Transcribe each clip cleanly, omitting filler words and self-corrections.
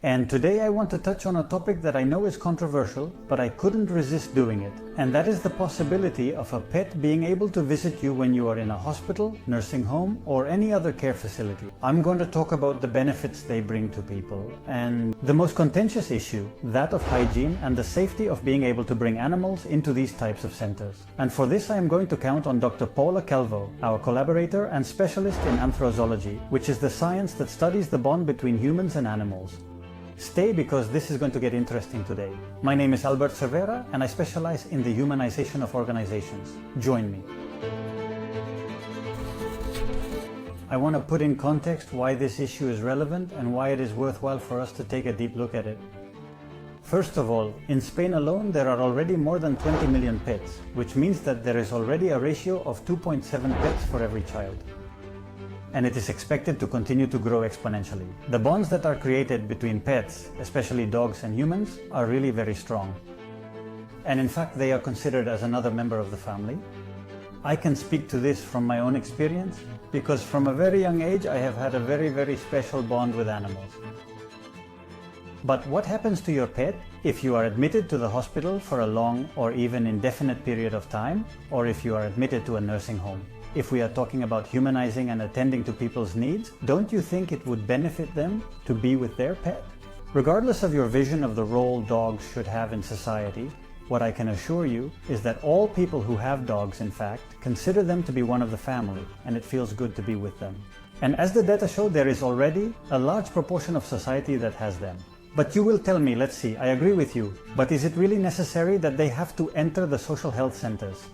And today I want to touch on a topic that I know is controversial, but I couldn't resist doing it. And that is the possibility of a pet being able to visit you when you are in a hospital, nursing home, or any other care facility. I'm going to talk about the benefits they bring to people, and the most contentious issue, that of hygiene and the safety of being able to bring animals into these types of centers. And for this I am going to count on Dr. Paula Calvo, our collaborator and specialist in Anthrozoology, which is the science that studies the bond between humans and animals. Stay, because this is going to get interesting today. My name is Albert Cervera and I specialize in the humanization of organizations. Join me. I want to put in context why this issue is relevant and why it is worthwhile for us to take a deep look at it. First of all, in Spain alone there are already more than 20 million pets, which means that there is already a ratio of 2.7 pets for every child. And it is expected to continue to grow exponentially. The bonds that are created between pets, especially dogs and humans, are really very strong. And in fact, they are considered as another member of the family. I can speak to this from my own experience, because from a very young age I have had a very special bond with animals. But what happens to your pet if you are admitted to the hospital for a long or even indefinite period of time, or if you are admitted to a nursing home? If we are talking about humanizing and attending to people's needs, don't you think it would benefit them to be with their pet? Regardless of your vision of the role dogs should have in society, what I can assure you is that all people who have dogs, in fact, consider them to be one of the family, and it feels good to be with them. And as the data show, there is already a large proportion of society that has them. But you will tell me, let's see, I agree with you, but is it really necessary that they have to enter the social health centers?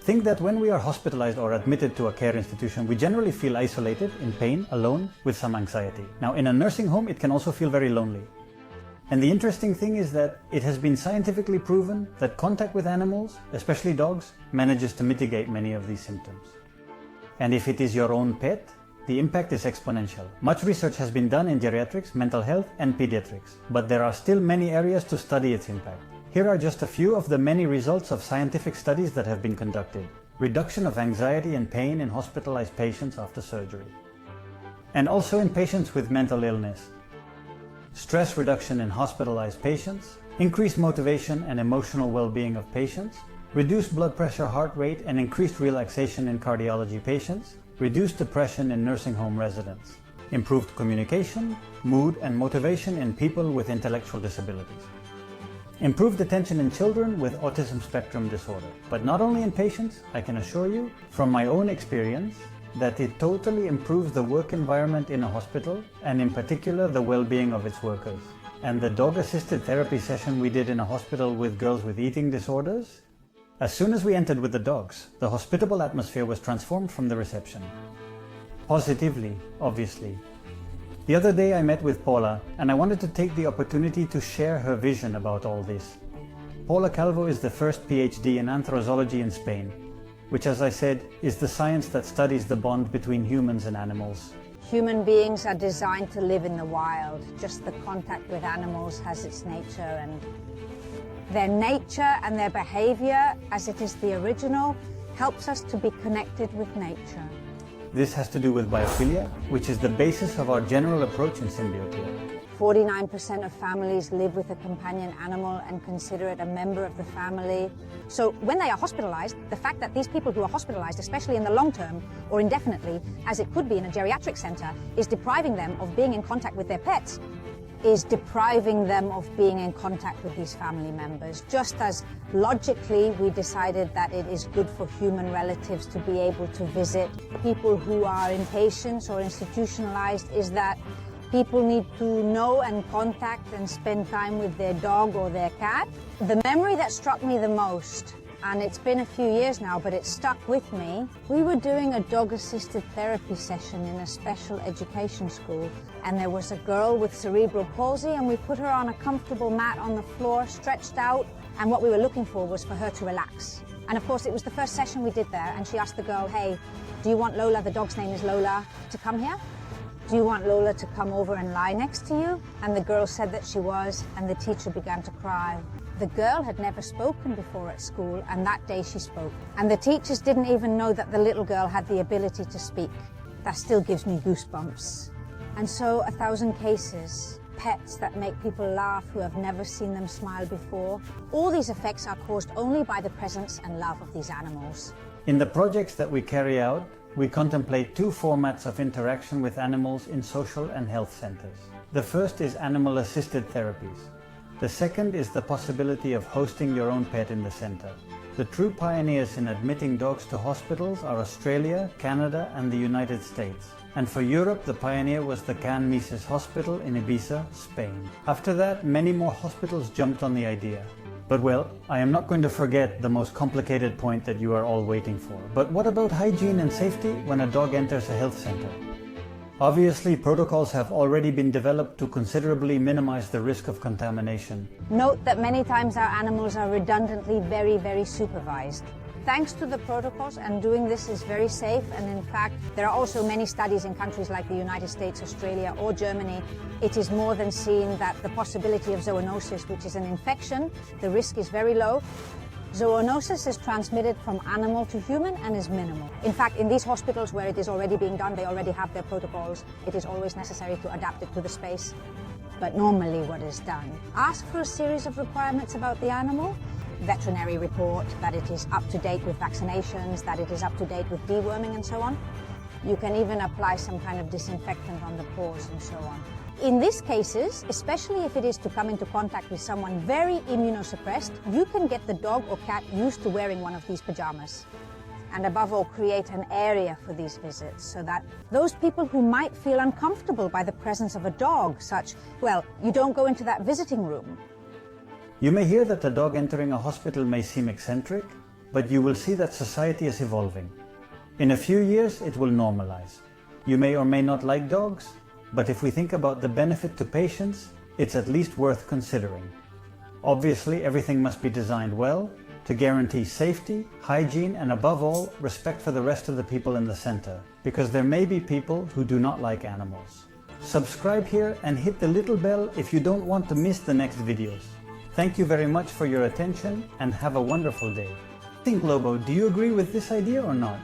Think that when we are hospitalized or admitted to a care institution, we generally feel isolated, in pain, alone, with some anxiety. Now, in a nursing home, it can also feel very lonely. And the interesting thing is that it has been scientifically proven that contact with animals, especially dogs, manages to mitigate many of these symptoms. And if it is your own pet, the impact is exponential. Much research has been done in geriatrics, mental health, and pediatrics, but there are still many areas to study its impact. Here are just a few of the many results of scientific studies that have been conducted. Reduction of anxiety and pain in hospitalized patients after surgery. And also in patients with mental illness. Stress reduction in hospitalized patients. Increased motivation and emotional well-being of patients. Reduced blood pressure, heart rate, and increased relaxation in cardiology patients. Reduced depression in nursing home residents. Improved communication, mood, and motivation in people with intellectual disabilities. Improved attention in children with autism spectrum disorder. But not only in patients, I can assure you, from my own experience, that it totally improves the work environment in a hospital, and in particular the well-being of its workers. And the dog-assisted therapy session we did in a hospital with girls with eating disorders, as soon as we entered with the dogs, the hospitable atmosphere was transformed from the reception. Positively, obviously. The other day I met with Paula, and I wanted to take the opportunity to share her vision about all this. Paula Calvo is the first PhD in Anthrozoology in Spain, which, as I said, is the science that studies the bond between humans and animals. Human beings are designed to live in the wild. Just the contact with animals has its nature, and their nature and their behavior, as it is the original, helps us to be connected with nature. This has to do with biophilia, which is the basis of our general approach in Simbiotia. 49% of families live with a companion animal and consider it a member of the family. So when they are hospitalized, the fact that these people who are hospitalized, especially in the long term or indefinitely, as it could be in a geriatric center, is depriving them of being in contact with their pets, is depriving them of being in contact with these family members. Just as logically we decided that it is good for human relatives to be able to visit people who are inpatients or institutionalized, is that people need to know and contact and spend time with their dog or their cat. The memory that struck me the most, and it's been a few years now, but it stuck with me. We were doing a dog-assisted therapy session in a special education school, and there was a girl with cerebral palsy, and we put her on a comfortable mat on the floor, stretched out, and what we were looking for was for her to relax. And of course, it was the first session we did there, and she asked the girl, hey, do you want Lola, the dog's name is Lola, to come here? Do you want Lola to come over and lie next to you? And the girl said that she was, and the teacher began to cry. The girl had never spoken before at school, and that day she spoke. And the teachers didn't even know that the little girl had the ability to speak. That still gives me goosebumps. And so 1,000 cases, pets that make people laugh who have never seen them smile before. All these effects are caused only by the presence and love of these animals. In the projects that we carry out, we contemplate two formats of interaction with animals in social and health centers. The first is animal-assisted therapies. The second is the possibility of hosting your own pet in the center. The true pioneers in admitting dogs to hospitals are Australia, Canada, and the United States. And for Europe, the pioneer was the Can Mises Hospital in Ibiza, Spain. After that, many more hospitals jumped on the idea. But well, I am not going to forget the most complicated point that you are all waiting for. But what about hygiene and safety when a dog enters a health center? Obviously, protocols have already been developed to considerably minimize the risk of contamination. Note that many times our animals are redundantly very supervised. Thanks to the protocols, and doing this is very safe, and in fact there are also many studies in countries like the United States, Australia or Germany. It is more than seen that the possibility of zoonosis, which is an infection, the risk is very low. Zoonosis is transmitted from animal to human and is minimal. In fact, in these hospitals where it is already being done, they already have their protocols. It is always necessary to adapt it to the space. But normally what is done, ask for a series of requirements about the animal, veterinary report, that it is up to date with vaccinations, that it is up to date with deworming and so on. You can even apply some kind of disinfectant on the paws and so on. In these cases, especially if it is to come into contact with someone very immunosuppressed, you can get the dog or cat used to wearing one of these pajamas. And above all, create an area for these visits so that those people who might feel uncomfortable by the presence of a dog, such, well, you don't go into that visiting room. You may hear that the dog entering a hospital may seem eccentric, but you will see that society is evolving. In a few years, it will normalize. You may or may not like dogs, but if we think about the benefit to patients, it's at least worth considering. Obviously, everything must be designed well to guarantee safety, hygiene, and above all, respect for the rest of the people in the center, because there may be people who do not like animals. Subscribe here and hit the little bell if you don't want to miss the next videos. Thank you very much for your attention and have a wonderful day. Think, Lobo, do you agree with this idea or not?